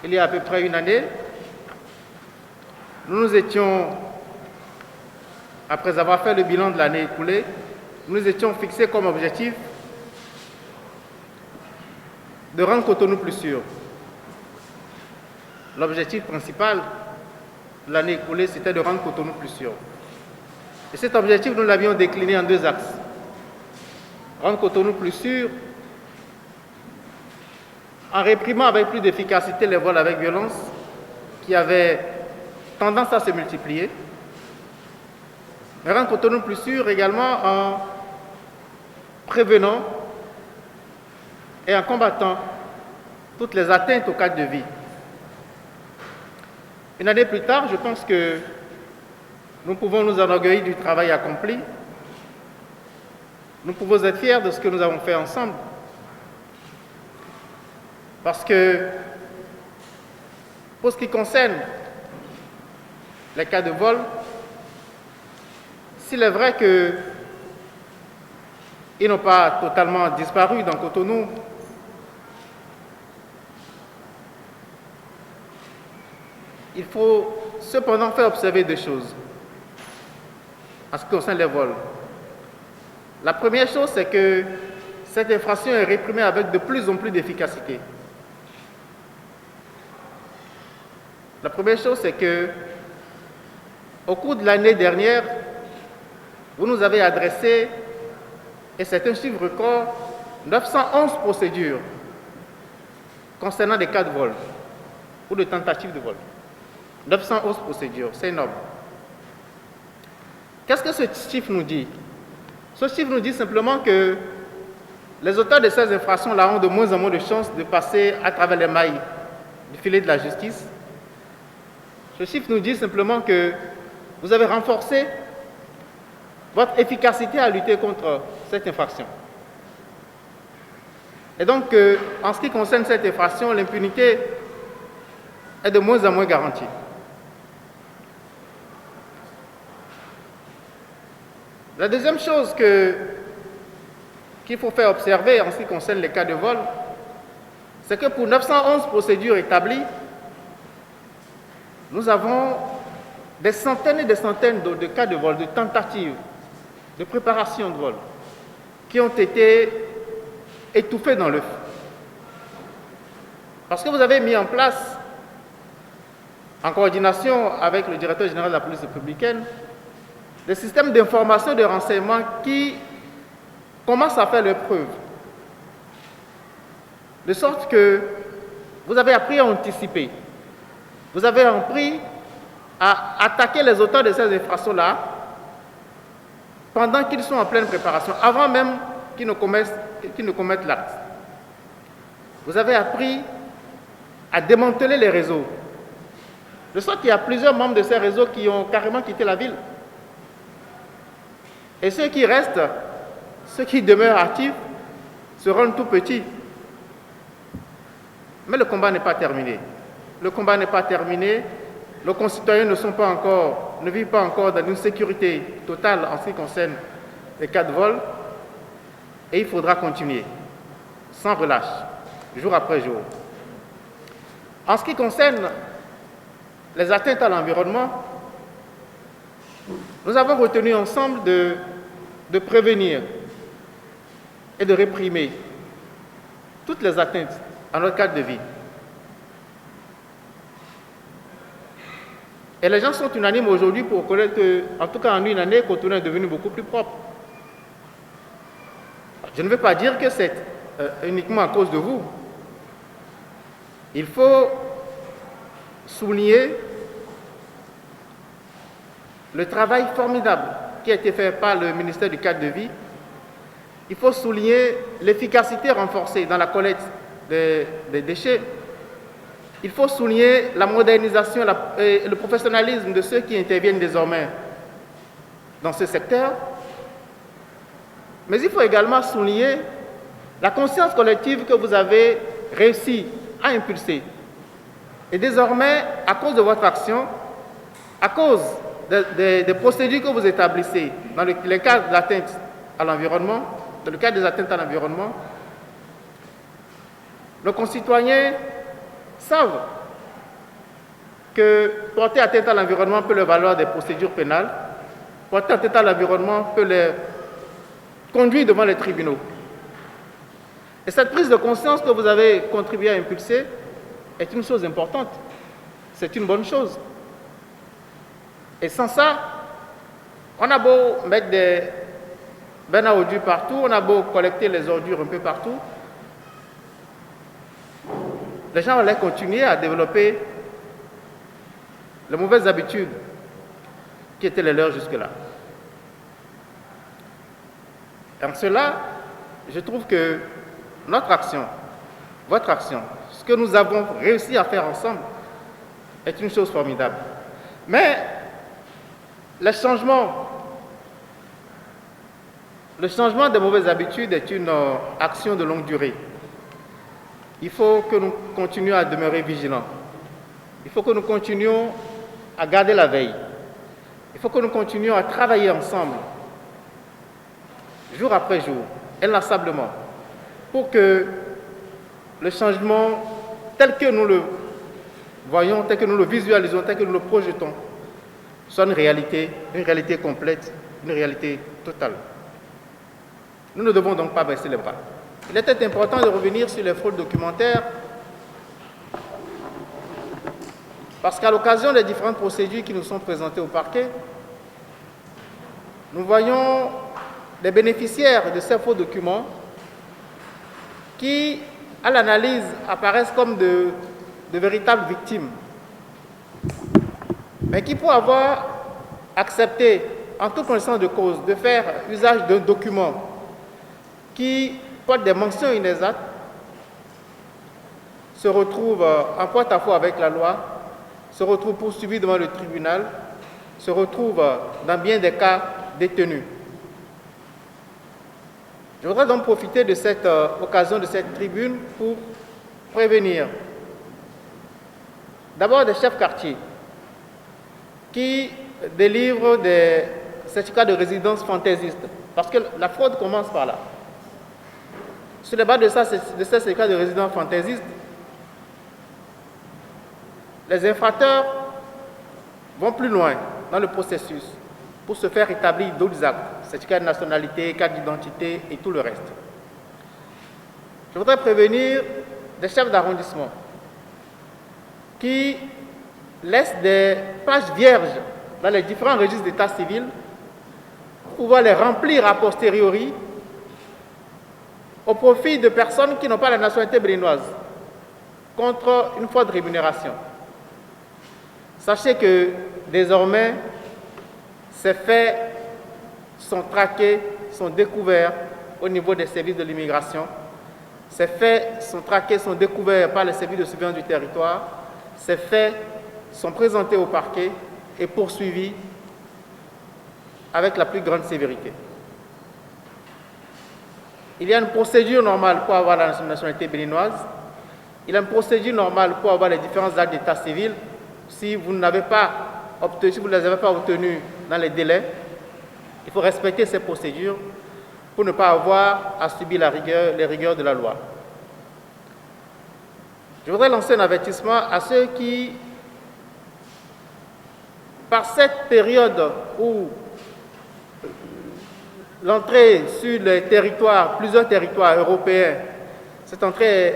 il y a à peu près une année, nous étions, après avoir fait le bilan de l'année écoulée, nous étions fixés comme objectif de rendre Cotonou plus sûr. L'objectif principal de l'année écoulée, c'était de rendre Cotonou plus sûr. Et cet objectif, nous l'avions décliné en 2 axes. Rendre Cotonou plus sûr en réprimant avec plus d'efficacité les vols avec violence qui avaient tendance à se multiplier. Mais rendre Cotonou plus sûr également en prévenant et en combattant toutes les atteintes au cadre de vie. Une année plus tard, je pense que nous pouvons nous enorgueillir du travail accompli. Nous pouvons être fiers de ce que nous avons fait ensemble. Parce que, pour ce qui concerne les cas de vol, s'il est vrai qu'ils n'ont pas totalement disparu dans Cotonou, il faut cependant faire observer 2 choses en ce qui concerne les vols. La première chose, c'est que cette infraction est réprimée avec de plus en plus d'efficacité. La première chose, c'est que, au cours de l'année dernière, vous nous avez adressé, et c'est un chiffre record, 911 procédures concernant des cas de vol ou de tentatives de vol. 911 procédures, c'est énorme. Qu'est-ce que ce chiffre nous dit? Ce chiffre nous dit simplement que les auteurs de ces infractions-là ont de moins en moins de chances de passer à travers les mailles du filet de la justice. Ce chiffre nous dit simplement que vous avez renforcé votre efficacité à lutter contre cette infraction. Et donc, en ce qui concerne cette infraction, l'impunité est de moins en moins garantie. La deuxième chose qu'il faut faire observer en ce qui concerne les cas de vol, c'est que pour 911 procédures établies, nous avons des centaines et des centaines de cas de vol, de tentatives, de préparation de vol, qui ont été étouffés dans l'œuf. Parce que vous avez mis en place, en coordination avec le directeur général de la police républicaine, des systèmes d'information et de renseignement qui commencent à faire leurs preuves. De sorte que vous avez appris à anticiper. Vous avez appris à attaquer les auteurs de ces infractions-là pendant qu'ils sont en pleine préparation, avant même qu'ils ne commettent l'acte. Vous avez appris à démanteler les réseaux. De sorte qu'il y a plusieurs membres de ces réseaux qui ont carrément quitté la ville. Et ceux qui restent, ceux qui demeurent actifs, se rendent tout petits. Mais le combat n'est pas terminé. Le combat n'est pas terminé. Nos concitoyens ne vivent pas encore dans une sécurité totale en ce qui concerne les cas de vol. Et il faudra continuer, sans relâche, jour après jour. En ce qui concerne les atteintes à l'environnement, nous avons retenu ensemble de prévenir et de réprimer toutes les atteintes à notre cadre de vie. Et les gens sont unanimes aujourd'hui pour reconnaître qu'en tout cas en une année, Cotonou est devenu beaucoup plus propre. Je ne veux pas dire que c'est uniquement à cause de vous. Il faut souligner le travail formidable qui a été fait par le ministère du cadre de vie. Il faut souligner l'efficacité renforcée dans la collecte des déchets. Il faut souligner la modernisation et le professionnalisme de ceux qui interviennent désormais dans ce secteur. Mais il faut également souligner la conscience collective que vous avez réussi à impulser. Et désormais, à cause de votre action, à cause des procédures que vous établissez dans les cas d'atteinte à l'environnement, dans le cas des atteintes à l'environnement, nos concitoyens savent que porter atteinte à l'environnement peut leur valoir des procédures pénales, porter atteinte à l'environnement peut les conduire devant les tribunaux. Et cette prise de conscience que vous avez contribué à impulser est une chose importante. C'est une bonne chose. Et sans ça, on a beau mettre des bennes à ordures partout, on a beau collecter les ordures un peu partout, les gens allaient continuer à développer les mauvaises habitudes qui étaient les leurs jusque-là. En cela, je trouve que notre action, votre action, ce que nous avons réussi à faire ensemble est une chose formidable. Mais le changement des mauvaises habitudes est une action de longue durée. Il faut que nous continuions à demeurer vigilants. Il faut que nous continuions à garder la veille. Il faut que nous continuions à travailler ensemble, jour après jour, inlassablement, pour que le changement tel que nous le voyons, tel que nous le visualisons, tel que nous le projetons, soit une réalité complète, une réalité totale. Nous ne devons donc pas baisser les bras. Il était important de revenir sur les fraudes documentaires parce qu'à l'occasion des différentes procédures qui nous sont présentées au parquet, nous voyons les bénéficiaires de ces faux documents qui, à l'analyse, apparaissent comme de véritables victimes, mais qui, pour avoir accepté, en toute connaissance de cause, de faire usage d'un document qui porte des mentions inexactes, se retrouvent en porte-à-faux avec la loi, se retrouvent poursuivis devant le tribunal, se retrouvent dans bien des cas détenus. Je voudrais donc profiter de cette occasion, de cette tribune, pour prévenir d'abord des chefs quartiers qui délivrent des certificats de résidence fantaisistes, parce que la fraude commence par là. Sur les bases de ces certificats de résidence fantaisistes, les infracteurs vont plus loin dans le processus pour se faire établir d'autres actes, certificat de nationalité, carte d'identité et tout le reste. Je voudrais prévenir des chefs d'arrondissement qui laissent des pages vierges dans les différents registres d'état civil pour pouvoir les remplir a posteriori au profit de personnes qui n'ont pas la nationalité béninoise contre une forte rémunération. Sachez que désormais, ces faits sont traqués, sont découverts au niveau des services de l'immigration. Ces faits sont traqués, sont découverts par les services de surveillance du territoire. Ces faits sont présentés au parquet et poursuivis avec la plus grande sévérité. Il y a une procédure normale pour avoir la nationalité béninoise. Il y a une procédure normale pour avoir les différents actes d'état civil. Si vous ne les avez pas obtenus dans les délais, il faut respecter ces procédures pour ne pas avoir à subir les rigueurs de la loi. Je voudrais lancer un avertissement à ceux qui, par cette période où l'entrée sur les territoires, plusieurs territoires européens, cette entrée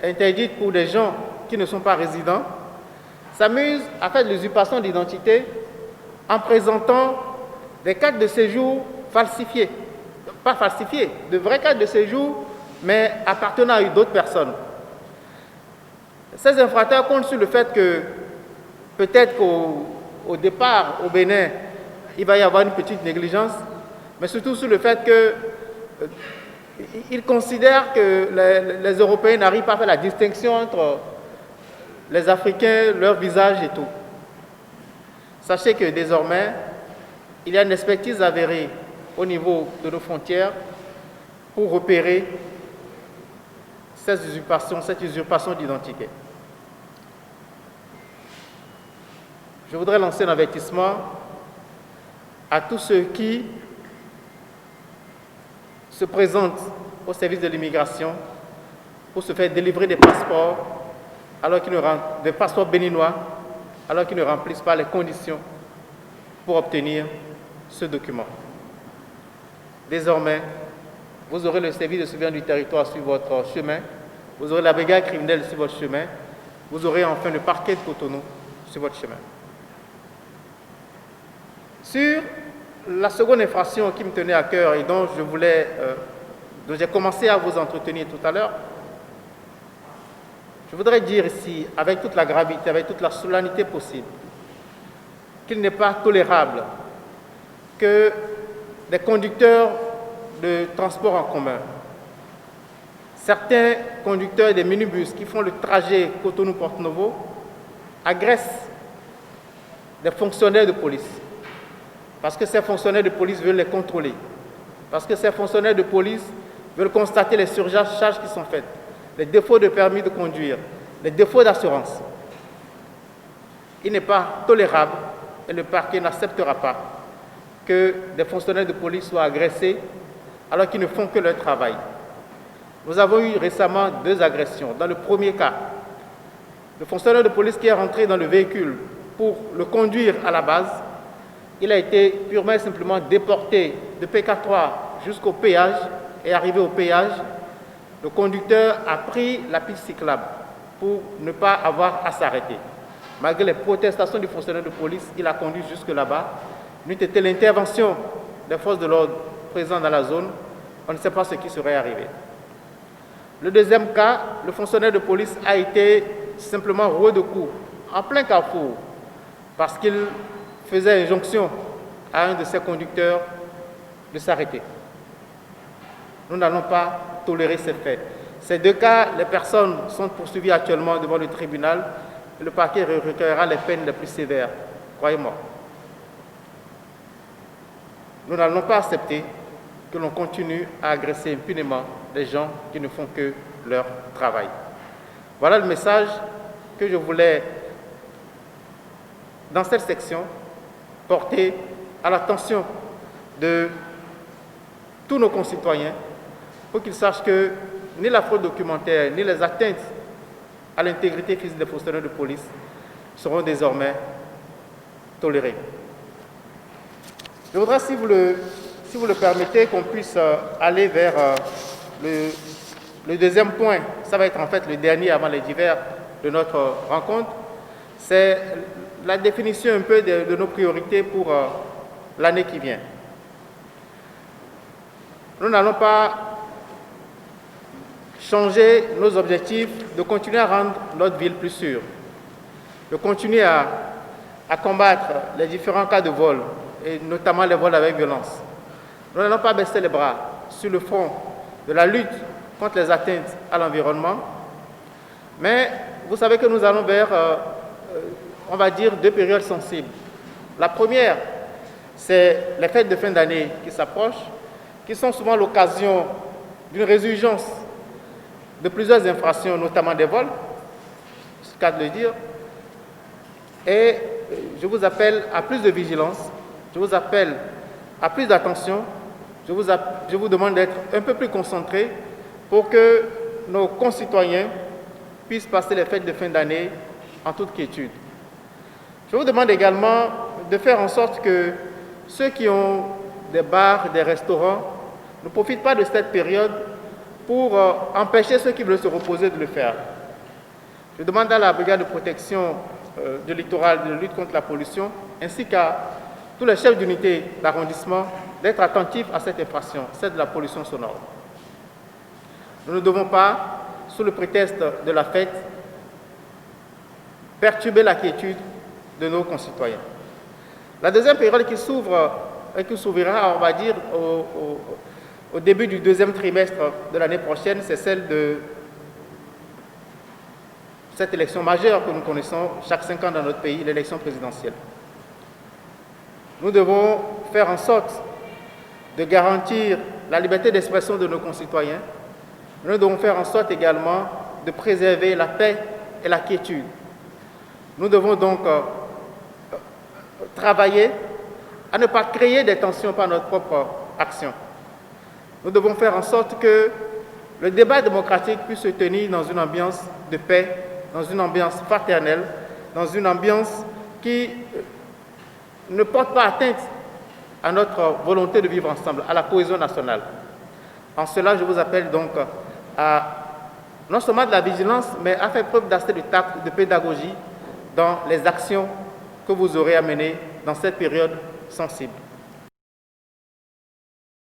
est interdite pour des gens qui ne sont pas résidents, s'amusent à faire de l'usurpation d'identité en présentant des cartes de séjour falsifiées. Pas falsifiées, de vraies cartes de séjour, mais appartenant à d'autres personnes. Ces infracteurs comptent sur le fait que peut-être qu'au départ, au Bénin, il va y avoir une petite négligence, mais surtout sur le fait qu'ils considèrent que les Européens n'arrivent pas à faire la distinction entre les Africains, leur visage et tout. Sachez que désormais, il y a une expertise avérée au niveau de nos frontières pour repérer cette usurpation d'identité. Je voudrais lancer un avertissement à tous ceux qui se présentent au service de l'immigration pour se faire délivrer des passeports alors qu'ils ne rentrent, des passeports béninois, alors qu'ils ne remplissent pas les conditions pour obtenir ce document. Désormais, vous aurez le service de surveillance du territoire sur votre chemin, vous aurez la brigade criminelle sur votre chemin, vous aurez enfin le parquet de Cotonou sur votre chemin. Sur la seconde infraction qui me tenait à cœur et dont j'ai commencé à vous entretenir tout à l'heure, je voudrais dire ici, avec toute la gravité, avec toute la solennité possible, qu'il n'est pas tolérable que des conducteurs de transport en commun, certains conducteurs des minibus qui font le trajet Cotonou-Porto Novo agressent des fonctionnaires de police. Parce que ces fonctionnaires de police veulent les contrôler. Parce que ces fonctionnaires de police veulent constater les surcharges qui sont faites, les défauts de permis de conduire, les défauts d'assurance. Il n'est pas tolérable et le parquet n'acceptera pas que des fonctionnaires de police soient agressés alors qu'ils ne font que leur travail. Nous avons eu récemment 2 agressions. Dans le premier cas, le fonctionnaire de police qui est rentré dans le véhicule pour le conduire à la base, il a été purement et simplement déporté de PK3 jusqu'au péage et arrivé au péage, le conducteur a pris la piste cyclable pour ne pas avoir à s'arrêter. Malgré les protestations du fonctionnaire de police, il a conduit jusque là-bas. N'eût été l'intervention des forces de l'ordre présentes dans la zone, on ne sait pas ce qui serait arrivé. Le deuxième cas, le fonctionnaire de police a été simplement roué de coups en plein carrefour parce qu'il faisait injonction à un de ses conducteurs de s'arrêter. Nous n'allons pas tolérer ces faits. Ces 2 cas, les personnes sont poursuivies actuellement devant le tribunal et le parquet recueillera les peines les plus sévères, croyez-moi. Nous n'allons pas accepter que l'on continue à agresser impunément des gens qui ne font que leur travail. Voilà le message que je voulais, dans cette section, porter à l'attention de tous nos concitoyens pour qu'ils sachent que ni la fraude documentaire, ni les atteintes à l'intégrité physique des fonctionnaires de police seront désormais tolérées. Je voudrais, si vous le permettez, qu'on puisse aller vers le deuxième point. Ça va être en fait le dernier avant les divers de notre rencontre. C'est la définition un peu de nos priorités pour l'année qui vient. Nous n'allons pas changer nos objectifs de continuer à rendre notre ville plus sûre, de continuer à combattre les différents cas de vol, et notamment les vols avec violence. Nous n'allons pas baisser les bras sur le front de la lutte contre les atteintes à l'environnement, mais vous savez que nous allons vers, on va dire, 2 périodes sensibles. La première, c'est les fêtes de fin d'année qui s'approchent, qui sont souvent l'occasion d'une résurgence de plusieurs infractions, notamment des vols, c'est le cas de le dire. Et je vous appelle à plus de vigilance, je vous appelle à plus d'attention, je vous demande d'être un peu plus concentrés pour que nos concitoyens puissent passer les fêtes de fin d'année en toute quiétude. Je vous demande également de faire en sorte que ceux qui ont des bars, des restaurants, ne profitent pas de cette période pour empêcher ceux qui veulent se reposer de le faire. Je demande à la brigade de protection du littoral, de lutte contre la pollution, ainsi qu'à tous les chefs d'unité d'arrondissement d'être attentifs à cette infraction, celle de la pollution sonore. Nous ne devons pas, sous le prétexte de la fête, perturber la quiétude de nos concitoyens. La deuxième période qui s'ouvrira, on va dire, au début du 2e trimestre de l'année prochaine, c'est celle de cette élection majeure que nous connaissons chaque 5 ans dans notre pays, l'élection présidentielle. Nous devons faire en sorte de garantir la liberté d'expression de nos concitoyens. Nous devons faire en sorte également de préserver la paix et la quiétude. Nous devons donc travailler à ne pas créer des tensions par notre propre action. Nous devons faire en sorte que le débat démocratique puisse se tenir dans une ambiance de paix, dans une ambiance fraternelle, dans une ambiance qui ne portent pas atteinte à notre volonté de vivre ensemble, à la cohésion nationale. En cela, je vous appelle donc à non seulement de la vigilance, mais à faire preuve d'assez de tact, de pédagogie dans les actions que vous aurez à mener dans cette période sensible.